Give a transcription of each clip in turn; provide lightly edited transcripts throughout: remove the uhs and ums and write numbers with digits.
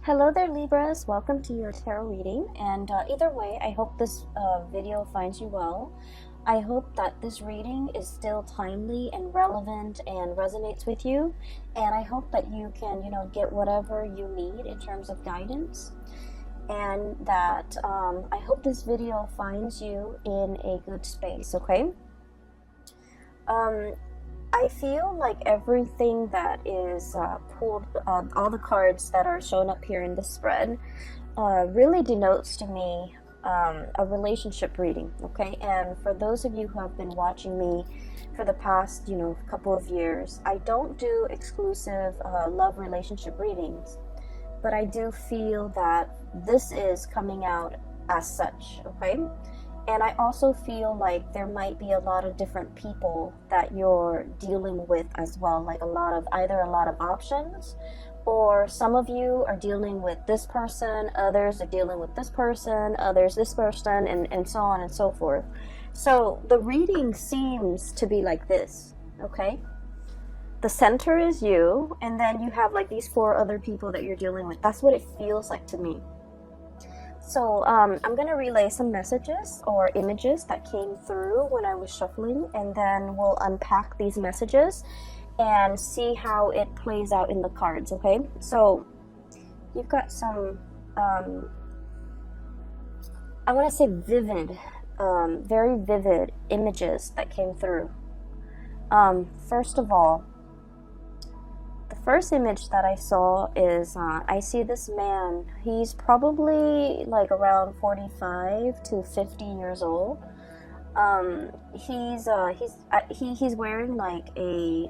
Hello there, Libras. Welcome to your tarot reading. And either way, I hope this video finds you well. I hope that this reading is still timely and relevant and resonates with you. And I hope that you can, get whatever you need in terms of guidance. And that I hope this video finds you in a good space, okay? I feel like everything that is pulled, all the cards that are shown up here in the spread, really denotes to me a relationship reading, okay? And for those of you who have been watching me for the past, couple of years, I don't do exclusive love relationship readings, but I do feel that this is coming out as such, okay? And I also feel like there might be a lot of different people that you're dealing with as well, like either a lot of options, or some of you are dealing with this person, others are dealing with this person, others this person, and so on and so forth. So the reading seems to be like this, okay? The center is you, and then you have like these 4 other people that you're dealing with. That's what it feels like to me. So I'm going to relay some messages or images that came through when I was shuffling, and then we'll unpack these messages and see how it plays out in the cards, okay? So you've got some, I want to say vivid, very vivid images that came through. First of all, the first image that I saw is, I see this man. He's probably like around 45 to 50 years old. He's wearing like a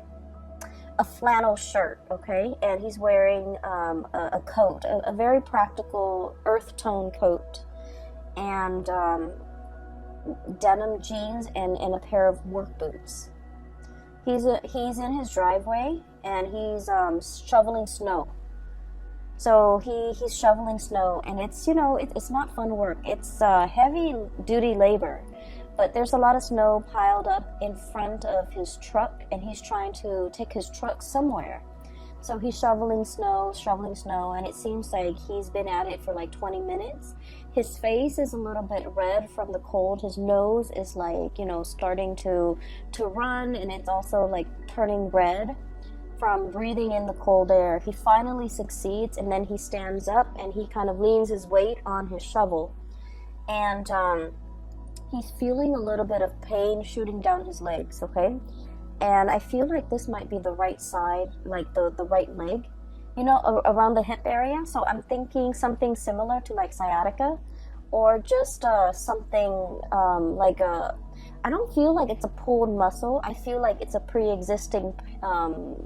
flannel shirt, okay? And he's wearing a coat, a very practical earth tone coat, and denim jeans and a pair of work boots. He's in his driveway, and he's shoveling snow. So he's shoveling snow, and it's it's not fun work. It's heavy duty labor, but there's a lot of snow piled up in front of his truck, and he's trying to take his truck somewhere. So he's shoveling snow, and it seems like he's been at it for like 20 minutes. His face is a little bit red from the cold. His nose is like, starting to run, and it's also like turning red from breathing in the cold air. He finally succeeds, and then he stands up and he kind of leans his weight on his shovel, and he's feeling a little bit of pain shooting down his legs, okay? And I feel like this might be the right side, like the right leg, around the hip area. So I'm thinking something similar to like sciatica, or just something like I don't feel like it's a pulled muscle. I feel like it's a pre-existing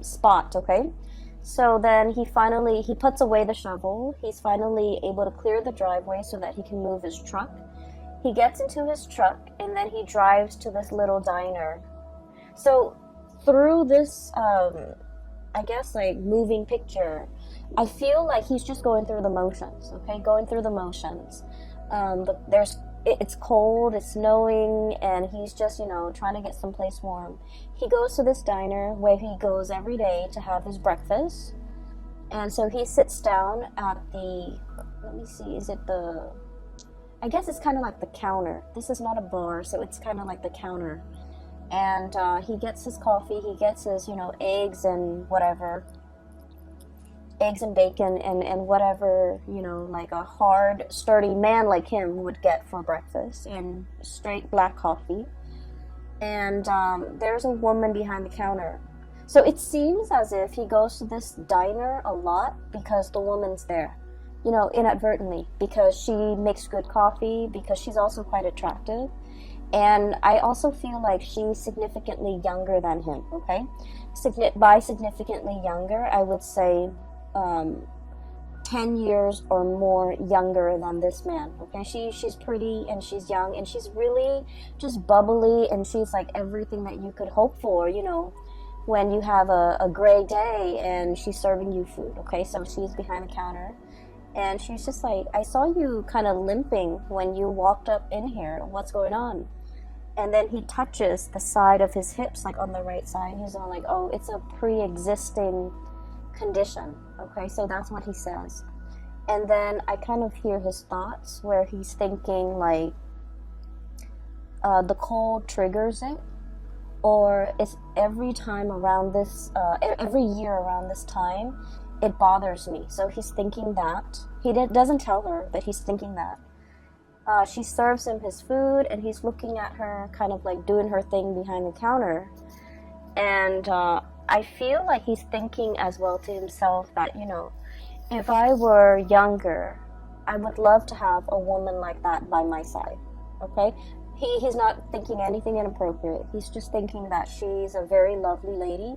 spot, okay? So then he puts away the shovel. He's finally able to clear the driveway so that he can move his truck. He gets into his truck, and then he drives to this little diner. So through this, I guess, like moving picture, I feel like he's just going through the motions, okay? Going through the motions. It's cold, it's snowing, and he's just, trying to get someplace warm. He goes to this diner where he goes every day to have his breakfast. And so he sits down at I guess it's kind of like the counter. This is not a bar, so it's kind of like the counter. And he gets his coffee, he gets his, eggs and whatever. Eggs and bacon and whatever, like a hard, sturdy man like him would get for breakfast, and straight black coffee. And there's a woman behind the counter. So it seems as if he goes to this diner a lot because the woman's there, inadvertently, because she makes good coffee, because she's also quite attractive. And I also feel like she's significantly younger than him, okay? By significantly younger, I would say 10 years or more younger than this man, okay? She's pretty, and she's young, and she's really just bubbly, and she's like everything that you could hope for, when you have a gray day and she's serving you food, okay? So she's behind the counter, and she's just like, I saw you kind of limping when you walked up in here. What's going on? And then he touches the side of his hips, like on the right side. He's all like, oh, it's a pre-existing condition. Okay, so that's what he says. And then I kind of hear his thoughts where he's thinking like the cold triggers it, or it's every time around this, every year around this time, it bothers me. So he's thinking that. He doesn't tell her, but he's thinking that. She serves him his food, and he's looking at her, kind of like doing her thing behind the counter. And I feel like he's thinking as well to himself that, you know, if I were younger, I would love to have a woman like that by my side. Okay? He's not thinking anything inappropriate. He's just thinking that she's a very lovely lady.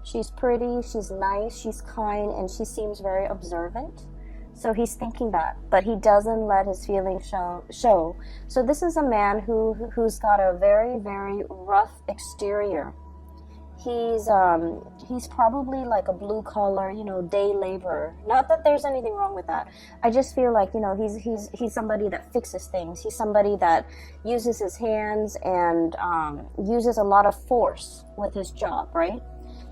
She's pretty, she's nice, she's kind, and she seems very observant. So he's thinking that, but he doesn't let his feelings show. So this is a man who's got a very, very rough exterior. He's probably like a blue collar, you know, day laborer. Not that there's anything wrong with that. I just feel like, you know, he's somebody that fixes things. He's somebody that uses his hands and uses a lot of force with his job, right?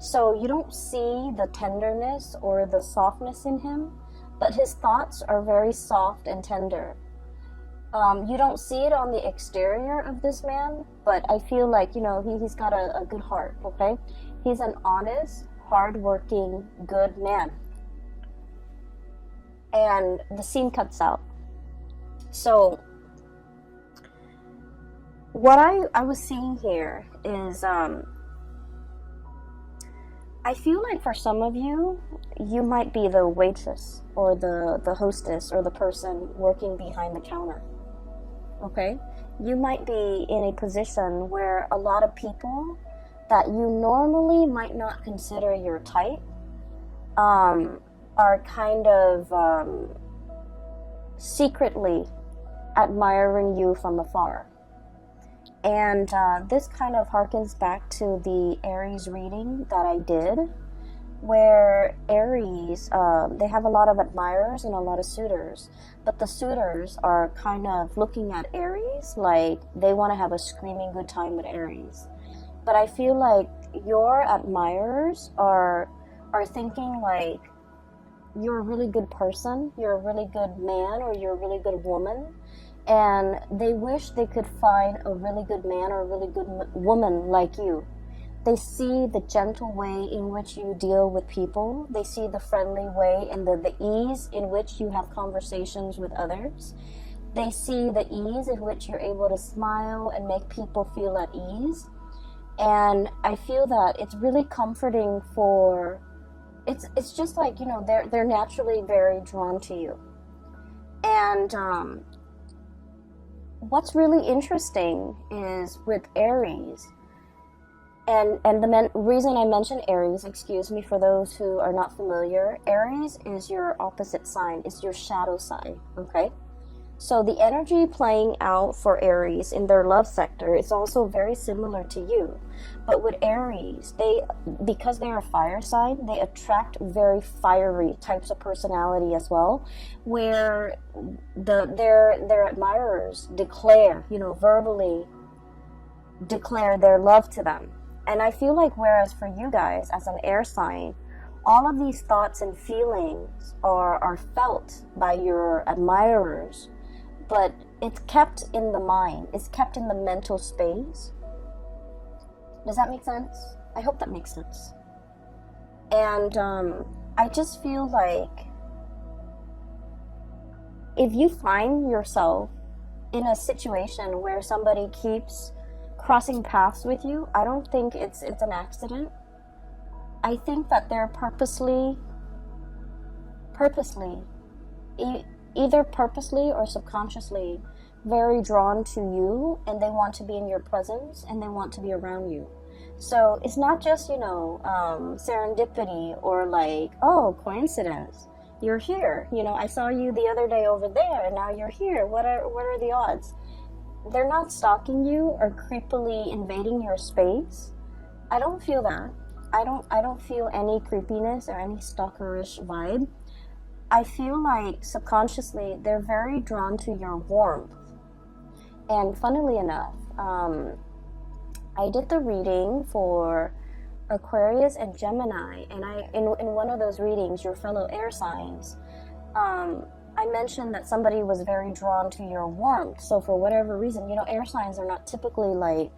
So you don't see the tenderness or the softness in him, but his thoughts are very soft and tender. You don't see it on the exterior of this man, but I feel like, you know, he's got a good heart, okay? He's an honest, hardworking, good man. And the scene cuts out. So, what I was seeing here is, I feel like for some of you, you might be the waitress or the hostess or the person working behind the counter. Okay? You might be in a position where a lot of people that you normally might not consider your type are kind of secretly admiring you from afar. And this kind of harkens back to the Aries reading that I did, where Aries, they have a lot of admirers and a lot of suitors, but the suitors are kind of looking at Aries like they want to have a screaming good time with Aries. But I feel like your admirers are thinking like you're a really good person, you're a really good man, or you're a really good woman, and they wish they could find a really good man or a really good woman like you. They see the gentle way in which you deal with people. They see the friendly way and the ease in which you have conversations with others. They see the ease in which you're able to smile and make people feel at ease. And I feel that it's really comforting for, it's just like, you know, they're naturally very drawn to you. And what's really interesting is with Aries, and the reason I mention Aries, excuse me for those who are not familiar, Aries is your opposite sign, it's your shadow sign, okay? So the energy playing out for Aries in their love sector is also very similar to you. But with Aries, because they're a fire sign, they attract very fiery types of personality as well, where their admirers declare, you know, verbally declare their love to them. And I feel like whereas for you guys as an air sign, all of these thoughts and feelings are felt by your admirers, but it's kept in the mind, it's kept in the mental space. Does that make sense? I hope that makes sense. And I just feel like if you find yourself in a situation where somebody keeps crossing paths with you, I don't think it's an accident. I think that they're purposely, either purposely or subconsciously, very drawn to you, and they want to be in your presence and they want to be around you. So it's not just, you know, serendipity or like, oh, coincidence. You're here. You know, I saw you the other day over there and now you're here. What are the odds? They're not stalking you or creepily invading your space. I don't feel that. I don't feel any creepiness or any stalkerish vibe. I feel like subconsciously they're very drawn to your warmth. And funnily enough, I did the reading for Aquarius and Gemini, and in one of those readings, your fellow air signs, I mentioned that somebody was very drawn to your warmth. So for whatever reason, you know, air signs are not typically like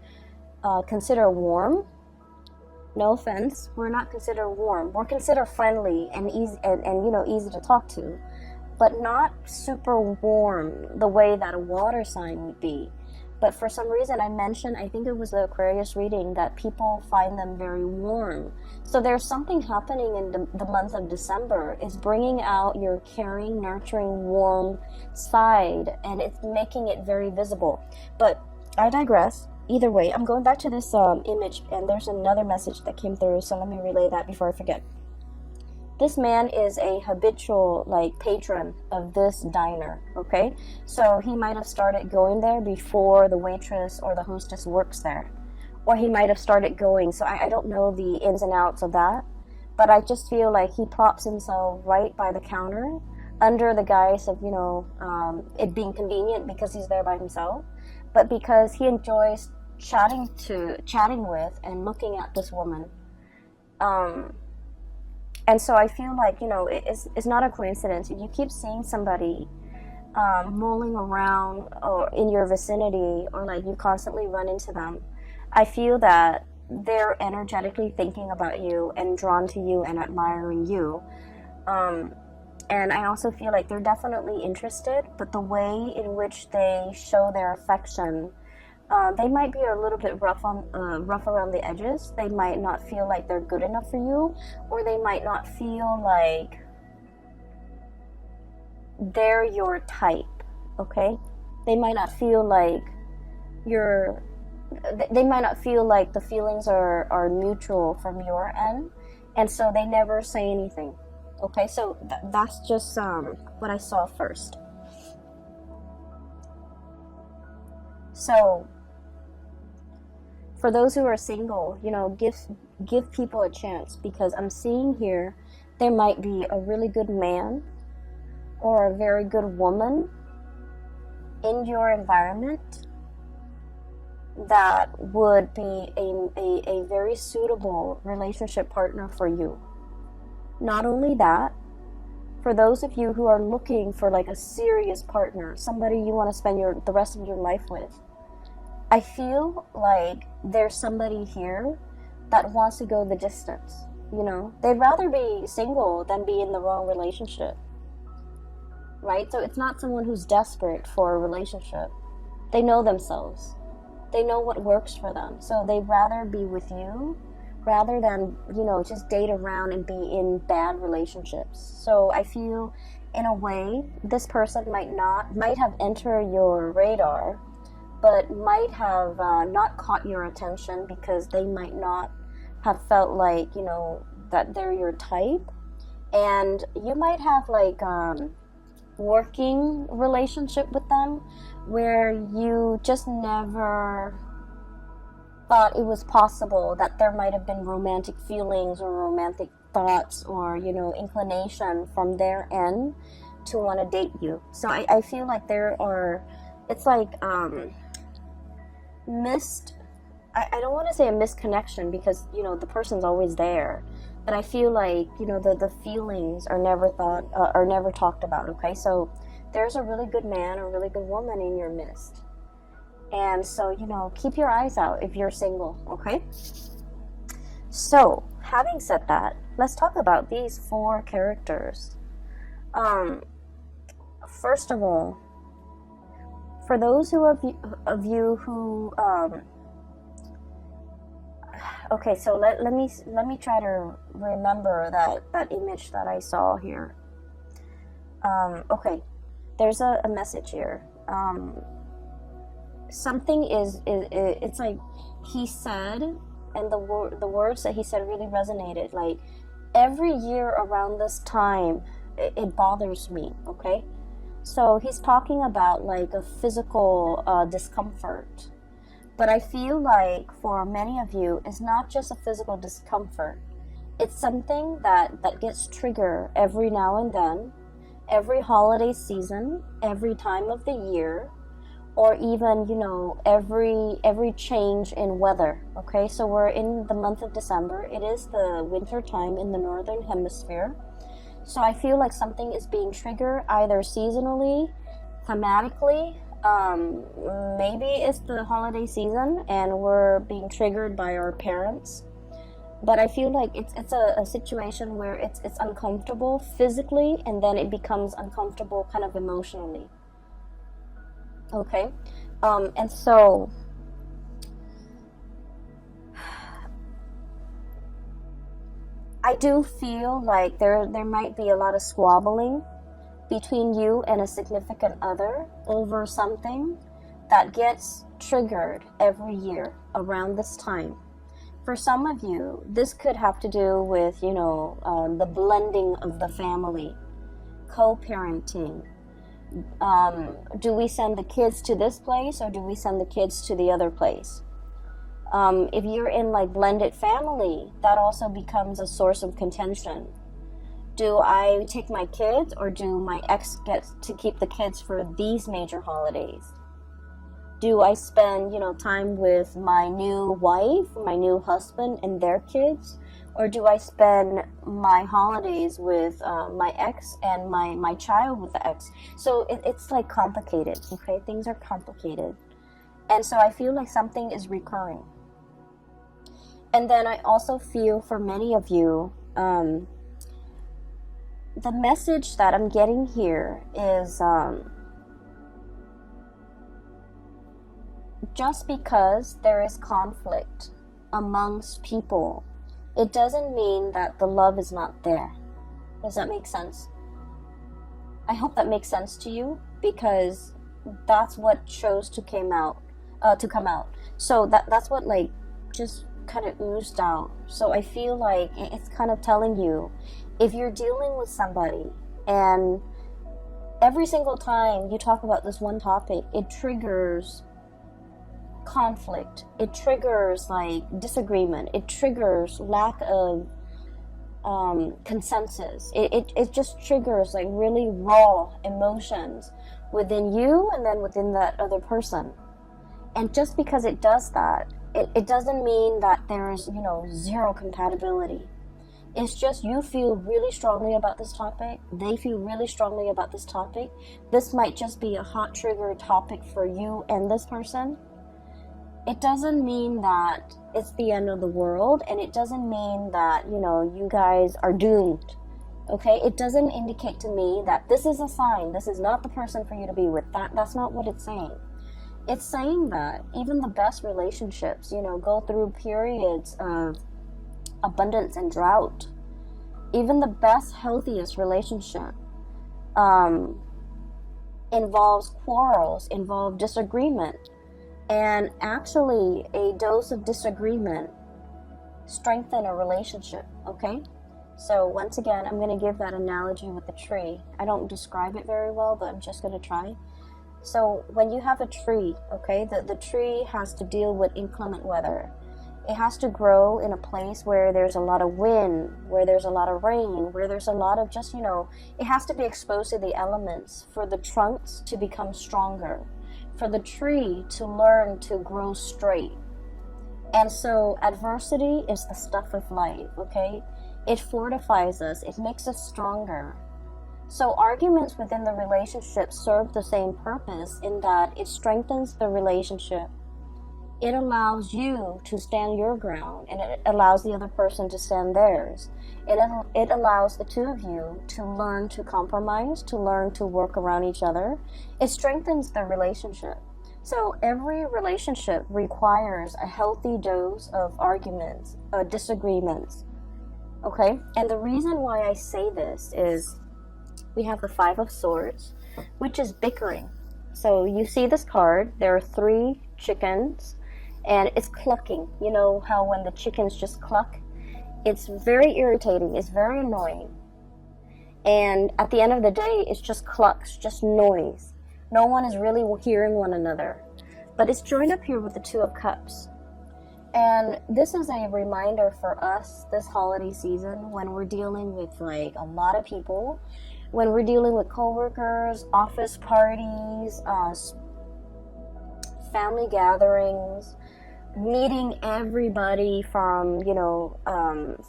considered warm. No offense, we're not considered warm. We're considered friendly and easy, and you know, easy to talk to, but not super warm the way that a water sign would be. But for some reason, I mentioned, I think it was the Aquarius reading, that people find them very warm. So there's something happening in the month of December. It's bringing out your caring, nurturing, warm side, and it's making it very visible. But I digress. Either way, I'm going back to this image, and there's another message that came through, so let me relay that before I forget. This man is a habitual, like, patron of this diner, okay? So he might have started going there before the waitress or the hostess works there. Or he might have started going, so I don't know the ins and outs of that. But I just feel like he props himself right by the counter under the guise of, you know, it being convenient because he's there by himself. But because he enjoys chatting with and looking at this woman. And so I feel like, you know, it's not a coincidence. If you keep seeing somebody mulling around or in your vicinity, or like you constantly run into them, I feel that they're energetically thinking about you and drawn to you and admiring you. And I also feel like they're definitely interested, but the way in which they show their affection, they might be a little bit rough around the edges. They might not feel like they're good enough for you, or they might not feel like they're your type, okay? They might not feel like they might not feel like the feelings are mutual from your end, and so they never say anything, okay? So that's just what I saw first. So for those who are single, you know, give people a chance, because I'm seeing here there might be a really good man or a very good woman in your environment that would be a very suitable relationship partner for you. Not only that, for those of you who are looking for like a serious partner, somebody you want to spend the rest of your life with, I feel like there's somebody here that wants to go the distance, you know? They'd rather be single than be in the wrong relationship, right? So it's not someone who's desperate for a relationship. They know themselves. They know what works for them. So they'd rather be with you rather than, you know, just date around and be in bad relationships. So I feel, in a way, this person might have entered your radar, but might have not caught your attention because they might not have felt like, you know, that they're your type. And you might have like working relationship with them where you just never thought it was possible that there might have been romantic feelings or romantic thoughts or, you know, inclination from their end to want to date you. So I feel like it's like I don't want to say a misconnection because, you know, the person's always there, but I feel like, you know, the feelings are never talked about, okay? So there's a really good man or a really good woman in your midst. And so, you know, keep your eyes out if you're single, okay? So, having said that, let's talk about these 4 characters. First of all, for those of you who okay, so let me try to remember that image that I saw here. Okay, there's a message here. Something it's like he said, and the words that he said really resonated. Like, every year around this time, it bothers me, okay? So he's talking about like a physical discomfort. But I feel like for many of you, it's not just a physical discomfort. It's something that gets triggered every now and then, every holiday season, every time of the year, or even, you know, every change in weather, okay? So we're in the month of December. It is the winter time in the northern hemisphere. So I feel like something is being triggered either seasonally, thematically. Maybe it's the holiday season and we're being triggered by our parents. But I feel like it's a situation where it's uncomfortable physically, and then it becomes uncomfortable kind of emotionally. Okay? And so I do feel like there might be a lot of squabbling between you and a significant other over something that gets triggered every year around this time. For some of you, this could have to do with, the blending of the family, co-parenting. Do we send the kids to this place or do we send the kids to the other place? If you're in like blended family, that also becomes a source of contention. Do I take my kids or do my ex get to keep the kids for these major holidays? Do I spend, time with my new wife, my new husband and their kids? Or do I spend my holidays with my ex and my child with the ex? So it's like complicated, okay? Things are complicated. And so I feel like something is recurring. And then I also feel for many of you, the message that I'm getting here is just because there is conflict amongst people, it doesn't mean that the love is not there. Does that make sense? I hope that makes sense to you, because that's what chose to come out. So that's what like just kind of oozed out. So I feel like it's kind of telling you, if you're dealing with somebody and every single time you talk about this one topic, it triggers conflict, it triggers like disagreement, it triggers lack of consensus, it just triggers like really raw emotions within you and then within that other person. And just because it does that, it doesn't mean that there is zero compatibility. It's just you feel really strongly about this topic, they feel really strongly about this topic. This might just be a hot trigger topic for you and this person. It doesn't mean that it's the end of the world, and it doesn't mean that, you guys are doomed. Okay? It doesn't indicate to me that this is a sign, this is not the person for you to be with. That's not what it's saying. It's saying that even the best relationships, go through periods of abundance and drought. Even the best, healthiest relationship involves quarrels, involves disagreement. And actually, a dose of disagreement strengthens a relationship, okay? So once again, I'm going to give that analogy with the tree. I don't describe it very well, but I'm just going to try. So when you have a tree, okay, the tree has to deal with inclement weather. It has to grow in a place where there's a lot of wind, where there's a lot of rain, where there's a lot of just, it has to be exposed to the elements for the trunks to become stronger, for the tree to learn to grow straight. And so adversity is the stuff of life, okay? It fortifies us, it makes us stronger. So arguments within the relationship serve the same purpose in that it strengthens the relationship. It allows you to stand your ground, and it allows the other person to stand theirs. It allows the two of you to learn to compromise, to learn to work around each other. It strengthens the relationship. So every relationship requires a healthy dose of arguments, disagreements. Okay? And the reason why I say this is we have the Five of Swords, which is bickering. So you see this card, there are 3 chickens, and it's clucking. You know how when the chickens just cluck? It's very irritating, it's very annoying. And at the end of the day, it's just clucks, just noise. No one is really hearing one another. But it's joined up here with the Two of Cups. And this is a reminder for us this holiday season when we're dealing with like a lot of people, when we're dealing with coworkers, office parties, family gatherings, meeting everybody from,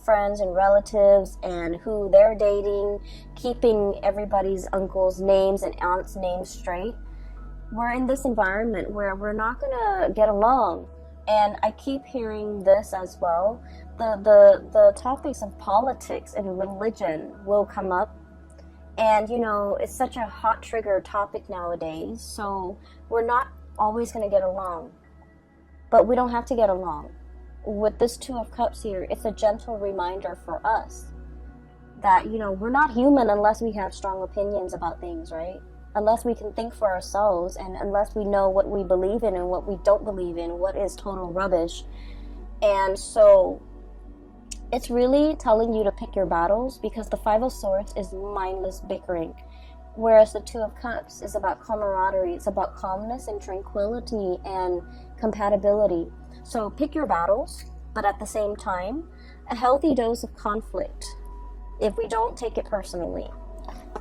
friends and relatives and who they're dating, keeping everybody's uncles' names and aunts' names straight. We're in this environment where we're not gonna get along. And I keep hearing this as well. The topics of politics and religion will come up. And, it's such a hot trigger topic nowadays. So we're not always going to get along. But we don't have to get along. With this Two of Cups here, it's a gentle reminder for us that, we're not human unless we have strong opinions about things, right? Unless we can think for ourselves, and unless we know what we believe in and what we don't believe in, what is total rubbish. And so it's really telling you to pick your battles, because the Five of Swords is mindless bickering, whereas the Two of Cups is about camaraderie. It's about calmness and tranquility and compatibility. So pick your battles, but at the same time, a healthy dose of conflict, if we don't take it personally,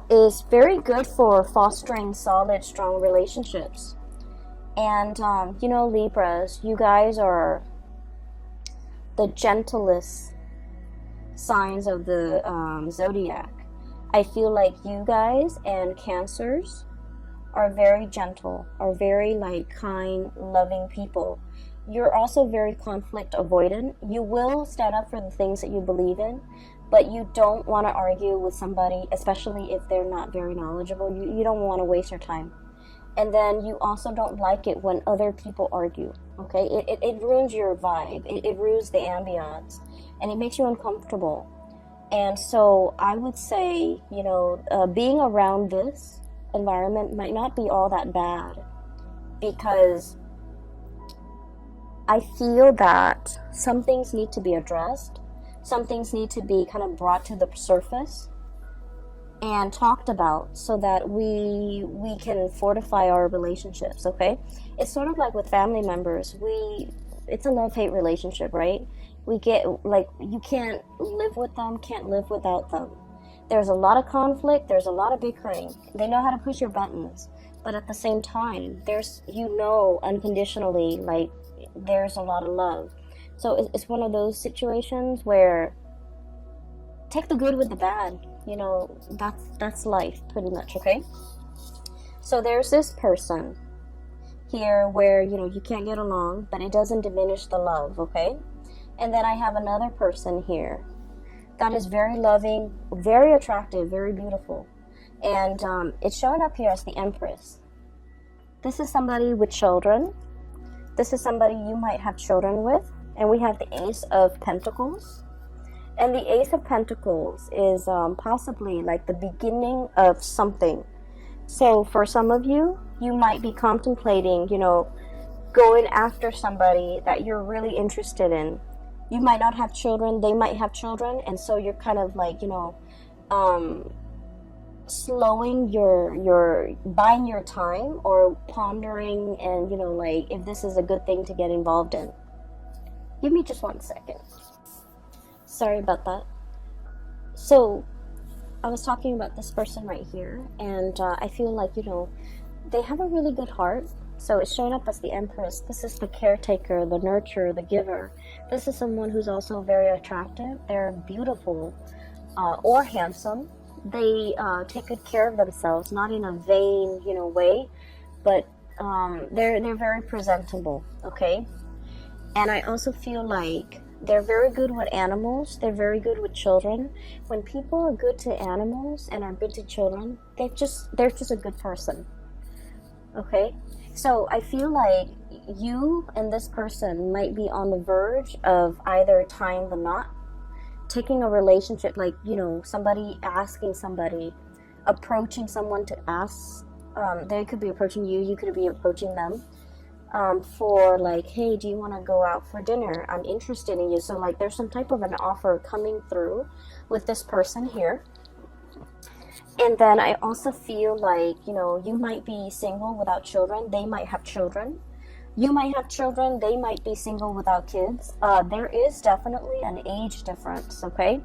is very good for fostering solid, strong relationships. And, Libras, you guys are the gentlest signs of the zodiac. I feel like you guys and Cancers are very gentle, are very kind, loving people. You're also very conflict avoidant. You will stand up for the things that you believe in, but you don't want to argue with somebody, especially if they're not very knowledgeable. You don't want to waste your time. And then you also don't like it when other people argue, okay? It ruins your vibe. It ruins the ambiance, and it makes you uncomfortable. And so I would say, being around this environment might not be all that bad, because I feel that some things need to be addressed. Some things need to be kind of brought to the surface and talked about, so that we can fortify our relationships, okay? It's sort of like with family members. It's a love-hate relationship, right? We get, you can't live with them, can't live without them. There's a lot of conflict, there's a lot of bickering. They know how to push your buttons, but at the same time, there's, unconditionally, there's a lot of love. So it's one of those situations where take the good with the bad. That's life, pretty much, okay? So there's this person here where, you can't get along, but it doesn't diminish the love, okay? And then I have another person here that is very loving, very attractive, very beautiful. And it's showing up here as the Empress. This is somebody with children. This is somebody you might have children with. And we have the Ace of Pentacles. And the Ace of Pentacles is possibly the beginning of something. So for some of you, you might be contemplating, going after somebody that you're really interested in. You might not have children, they might have children, and so you're kind of slowing your buying your time, or pondering, and if this is a good thing to get involved in. Give me just 1 second. Sorry about that. So I was talking about this person right here, and I feel like they have a really good heart. So it's showing up as the Empress. This is the caretaker, the nurturer, the giver. This is someone who's also very attractive. They're beautiful or handsome. They take good care of themselves, not in a vain, way, but they're very presentable, okay? And I also feel like they're very good with animals. They're very good with children. When people are good to animals and are good to children, they're just a good person, okay? So I feel like you and this person might be on the verge of either tying the knot, taking a relationship, somebody asking somebody, approaching someone to ask. They could be approaching you, you could be approaching them for hey, do you want to go out for dinner? I'm interested in you. So there's some type of an offer coming through with this person here. And then I also feel you might be single without children. They might have children. You might have children. They might be single without kids. There is definitely an age difference, okay?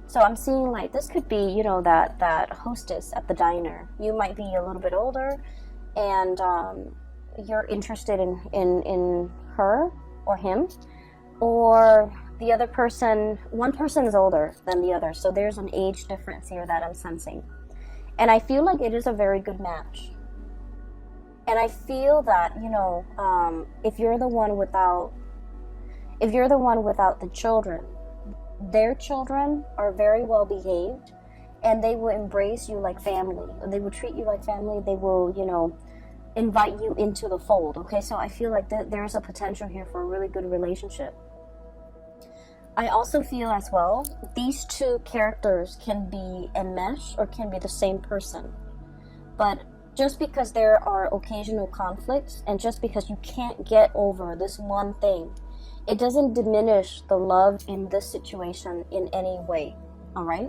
So I'm seeing this could be, that hostess at the diner. You might be a little bit older, and you're interested in her, or him, or the other person, one person is older than the other, so there's an age difference here that I'm sensing. And I feel like it is a very good match. And I feel that, you know, if you're the one without the children, their children are very well behaved, and they will embrace you like family. They will treat you like family. They will, you know, invite you into the fold. Okay, so I feel like there's a potential here for a really good relationship. I also feel as well, these two characters can be enmeshed or can be the same person. But just because there are occasional conflicts, and just because you can't get over this one thing, it doesn't diminish the love in this situation in any way. All right?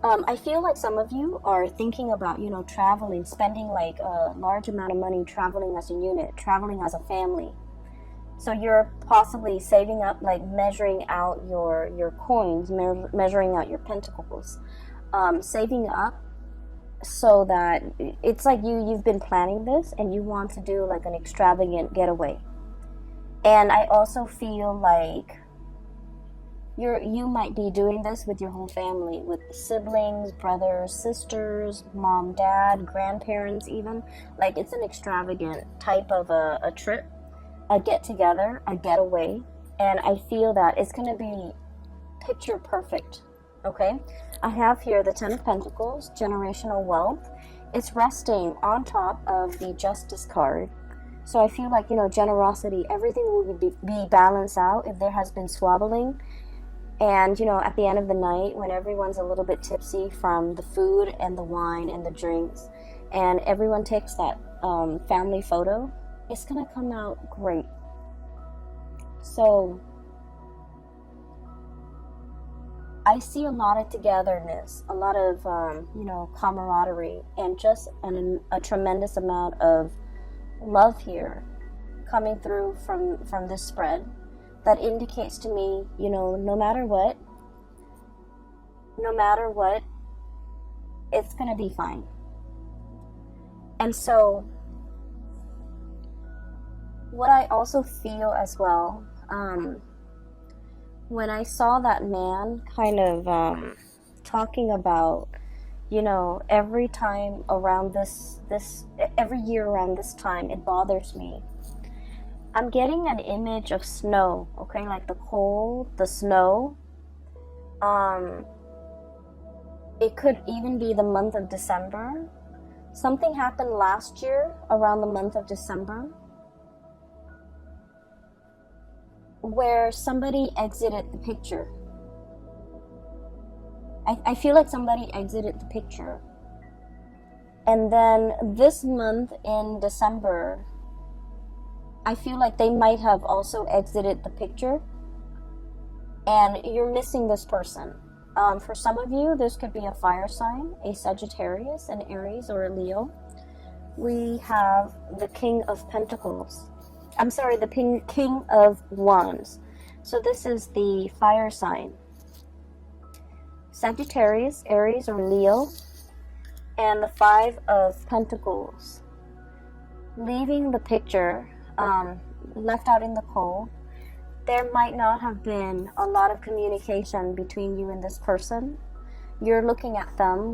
I feel like some of you are thinking about, you know, traveling, spending like a large amount of money traveling as a unit, traveling as a family. So you're possibly saving up, like measuring out your coins, measuring out your pentacles, saving up so that it's like you've been planning this and you want to do like an extravagant getaway. And I also feel like you might be doing this with your whole family, with siblings, brothers, sisters, mom, dad, grandparents even. Like it's an extravagant type of a trip, a get-together, a getaway. And I feel that it's going to be picture perfect, okay? I have here the Ten of Pentacles, generational wealth. It's resting on top of the Justice card. So I feel like, you know, generosity, everything will be balanced out if there has been squabbling. And, you know, at the end of the night, when everyone's a little bit tipsy from the food and the wine and the drinks, and everyone takes that family photo, it's going to come out great. So I see a lot of togetherness, a lot of, you know, camaraderie, and just a tremendous amount of love here coming through from this spread. That indicates to me, you know, no matter what, it's going to be fine. And so, what I also feel as well, when I saw that man kind of talking about, you know, every time around every year around this time, it bothers me. I'm getting an image of snow, okay, like the cold, the snow. It could even be the month of December. Something happened last year around the month of December where somebody exited the picture. I feel like somebody exited the picture. And then this month in December, I feel like they might have also exited the picture, and you're missing this person. For some of you, this could be a fire sign, a Sagittarius, an Aries, or a Leo. We have the King of Pentacles. I'm sorry, the King of Wands. So this is the fire sign. Sagittarius, Aries, or Leo, and the Five of Pentacles. Leaving the picture, left out in the cold, there might not have been a lot of communication between you and this person. You're looking at them,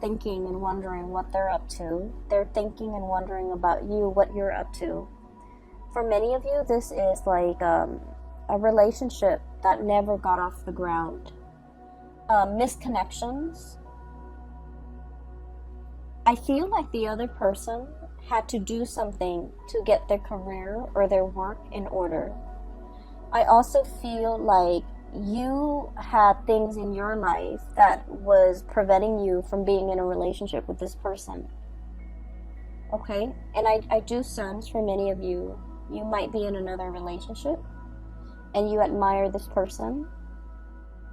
thinking and wondering what they're up to. They're thinking and wondering about you, what you're up to. For many of you, this is like a relationship that never got off the ground. Misconnections. I feel like the other person had to do something to get their career or their work in order. I also feel like you had things in your life that was preventing you from being in a relationship with this person. Okay? And I do sense for many of you, you might be in another relationship and you admire this person.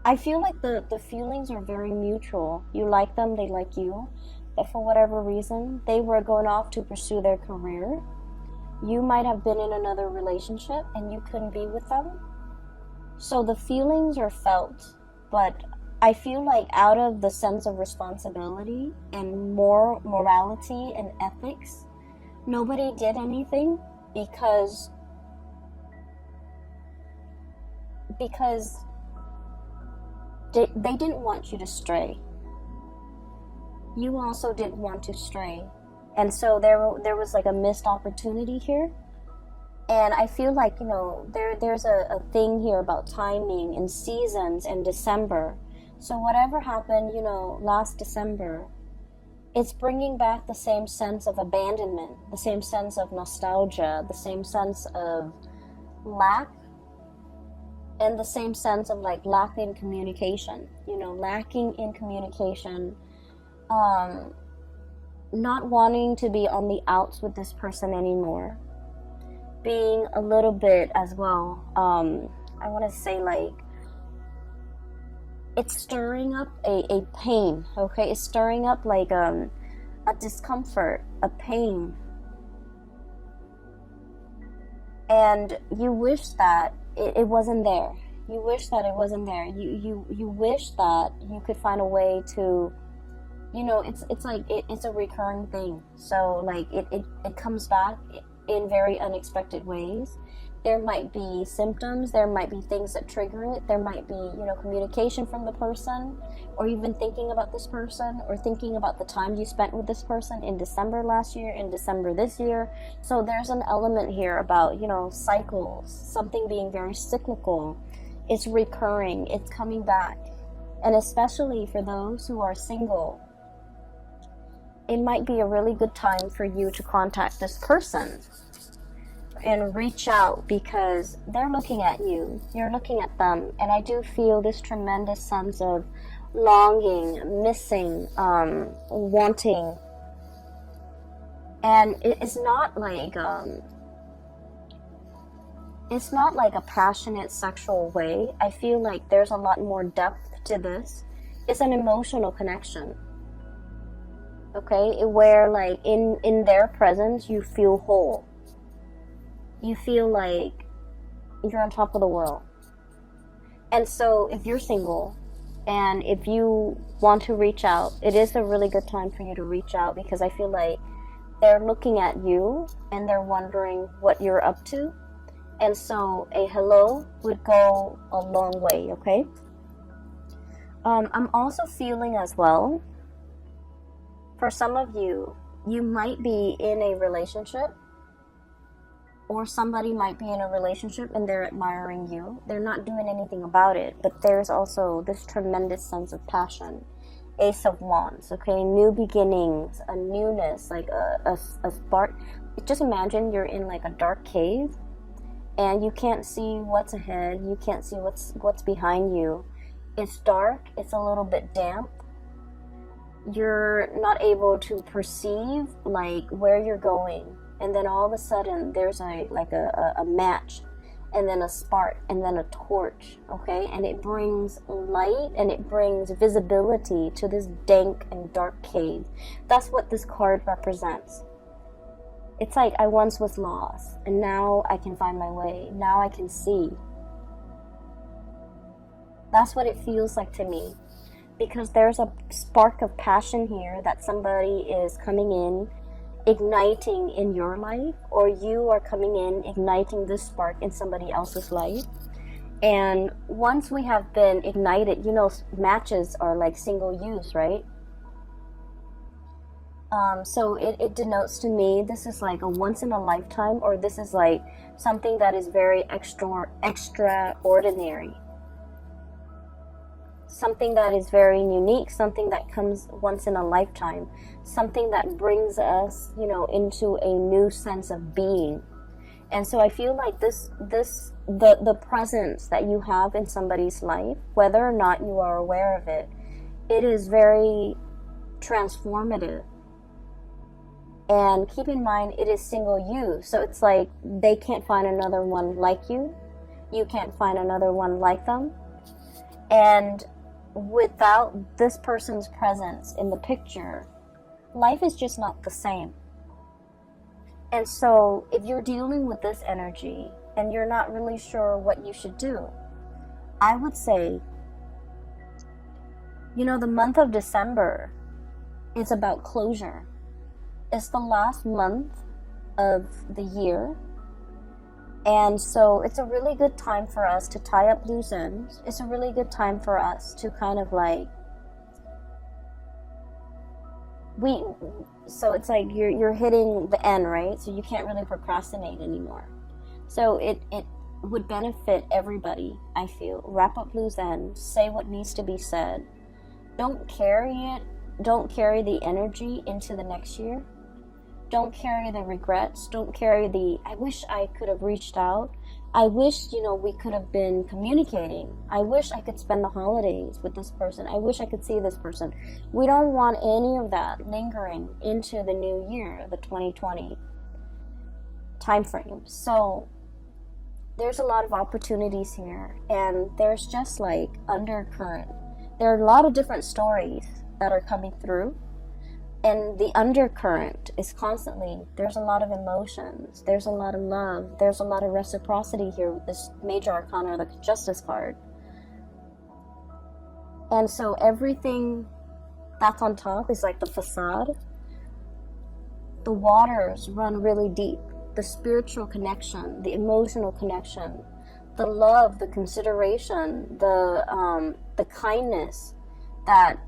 I feel like the feelings are very mutual. You like them, they like you. But for whatever reason, they were going off to pursue their career. You might have been in another relationship and you couldn't be with them. So the feelings are felt, but I feel like out of the sense of responsibility and morality and ethics, nobody did anything because because they didn't want you to stray. You also didn't want to stray. And so there was like a missed opportunity here. And I feel like, there's a thing here about timing and seasons and December. So whatever happened, last December, it's bringing back the same sense of abandonment, the same sense of nostalgia, the same sense of lack, and the same sense of like lacking communication, lacking in communication, not wanting to be on the outs with this person anymore, being a little bit as well, I want to say like, it's stirring up a pain, okay? It's stirring up like a discomfort, a pain. And you wish that it wasn't there. You wish that it wasn't there. You wish that you could find a way to, it's like, it's a recurring thing. So like it comes back in very unexpected ways. There might be symptoms, there might be things that trigger it, there might be, communication from the person, or even thinking about this person, or thinking about the time you spent with this person in December last year, in December this year. So there's an element here about, cycles, something being very cyclical. It's recurring, it's coming back. And especially for those who are single, it might be a really good time for you to contact this person and reach out, because they're looking at you, you're looking at them, and I do feel this tremendous sense of longing, missing, wanting. And it's not like a passionate sexual way. I feel like there's a lot more depth to this. It's an emotional connection, okay, where like in their presence you feel whole. You feel like you're on top of the world. And so if you're single and if you want to reach out, it is a really good time for you to reach out, because I feel like they're looking at you and they're wondering what you're up to. And so a hello would go a long way, okay? I'm also feeling as well, for some of you, you might be in a relationship, or somebody might be in a relationship and they're admiring you. They're not doing anything about it, but there's also this tremendous sense of passion. Ace of Wands, okay? New beginnings, a newness, like a spark. Just imagine you're in like a dark cave and you can't see what's ahead. You can't see what's behind you. It's dark. It's a little bit damp. You're not able to perceive like where you're going. And then all of a sudden there's a match, and then a spark, and then a torch, okay? And it brings light and it brings visibility to this dank and dark cave. That's what this card represents. It's like, I once was lost and now I can find my way. Now I can see. That's what it feels like to me, because there's a spark of passion here that somebody is coming in, igniting in your life, or you are coming in igniting this spark in somebody else's life. And once we have been ignited, matches are like single use, right? So it denotes to me this is like a once in a lifetime, or this is like something that is very extraordinary. Something that is very unique, something that comes once in a lifetime, something that brings us, into a new sense of being. And so I feel like the presence that you have in somebody's life, whether or not you are aware of it, it is very transformative. And keep in mind, it is single use. So it's like they can't find another one like you. You can't find another one like them. And without this person's presence in the picture, life is just not the same. And so if you're dealing with this energy and you're not really sure what you should do, I would say, the month of December is about closure. It's the last month of the year, And so it's a really good time for us to tie up loose ends. It's a really good time for us to kind of like, so it's like you're hitting the end, right? So you can't really procrastinate anymore. So it would benefit everybody, I feel. Wrap up loose ends, say what needs to be said. Don't carry the energy into the next year. Don't carry the regrets. Don't carry the, I wish I could have reached out. I wish, we could have been communicating. I wish I could spend the holidays with this person. I wish I could see this person. We don't want any of that lingering into the new year, the 2020 time frame. So there's a lot of opportunities here, and there's just like undercurrent. There are a lot of different stories that are coming through. And the undercurrent is constantly, there's a lot of emotions, there's a lot of love, there's a lot of reciprocity here with this major arcana, the Justice card. And so everything that's on top is like the facade. The waters run really deep. The spiritual connection, the emotional connection, the love, the consideration, the kindness that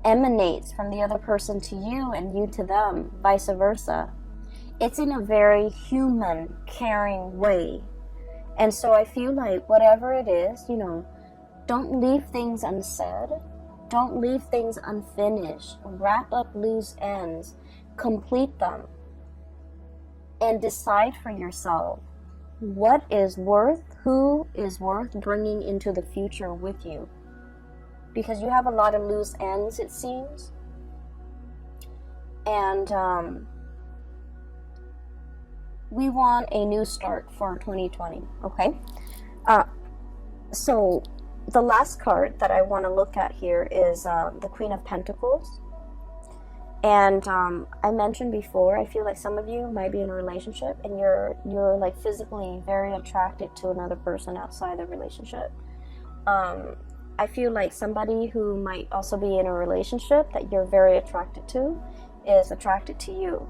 emanates from the other person to you and you to them, vice versa. It's in a very human, caring way. And so I feel like whatever it is, don't leave things unsaid. Don't leave things unfinished. Wrap up loose ends. Complete them. And decide for yourself who is worth bringing into the future with you. Because you have a lot of loose ends, it seems. And we want a new start for 2020, okay? So the last card that I want to look at here is the Queen of Pentacles. And I mentioned before, I feel like some of you might be in a relationship and you're like physically very attracted to another person outside the relationship. I feel like somebody who might also be in a relationship that you're very attracted to is attracted to you.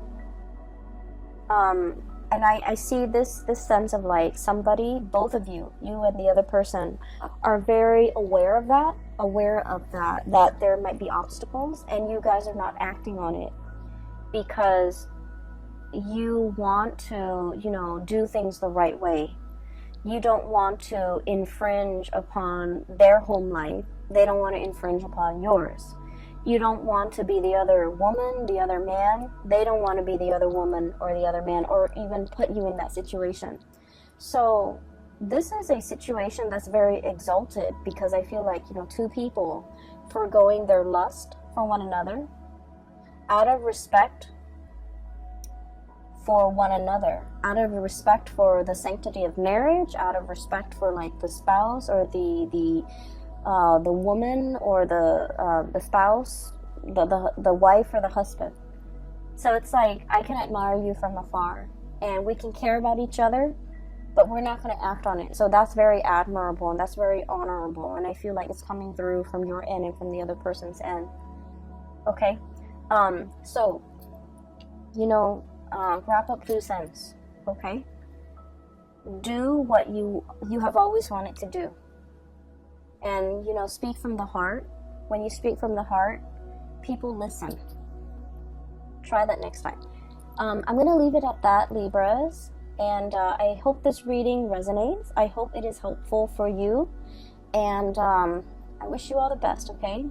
And I see this sense of like somebody, both of you and the other person, are very aware of that there might be obstacles, and you guys are not acting on it because you want to, do things the right way. You don't want to infringe upon their home life. They don't want to infringe upon yours. You don't want to be the other woman, the other man. They don't want to be the other woman or the other man, or even put you in that situation. So this is a situation that's very exalted, because I feel like, two people foregoing their lust for one another out of respect for one another, out of respect for the sanctity of marriage, out of respect for like the spouse or the woman or the spouse, the wife or the husband. So it's like, I can admire you from afar and we can care about each other, but we're not going to act on it. So that's very admirable and that's very honorable, and I feel like it's coming through from your end and from the other person's end. Okay, so wrap up loose ends. Okay, do what you have always wanted to do, and speak from the heart. When you speak from the heart, people listen. Try that next time. I'm gonna leave it at that, Libras, and I hope this reading resonates. I hope it is helpful for you, and I wish you all the best. Okay,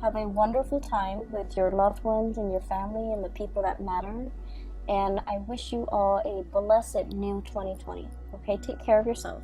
have a wonderful time with your loved ones and your family and the people that matter. And I wish you all a blessed new 2020. Okay, take care of yourself.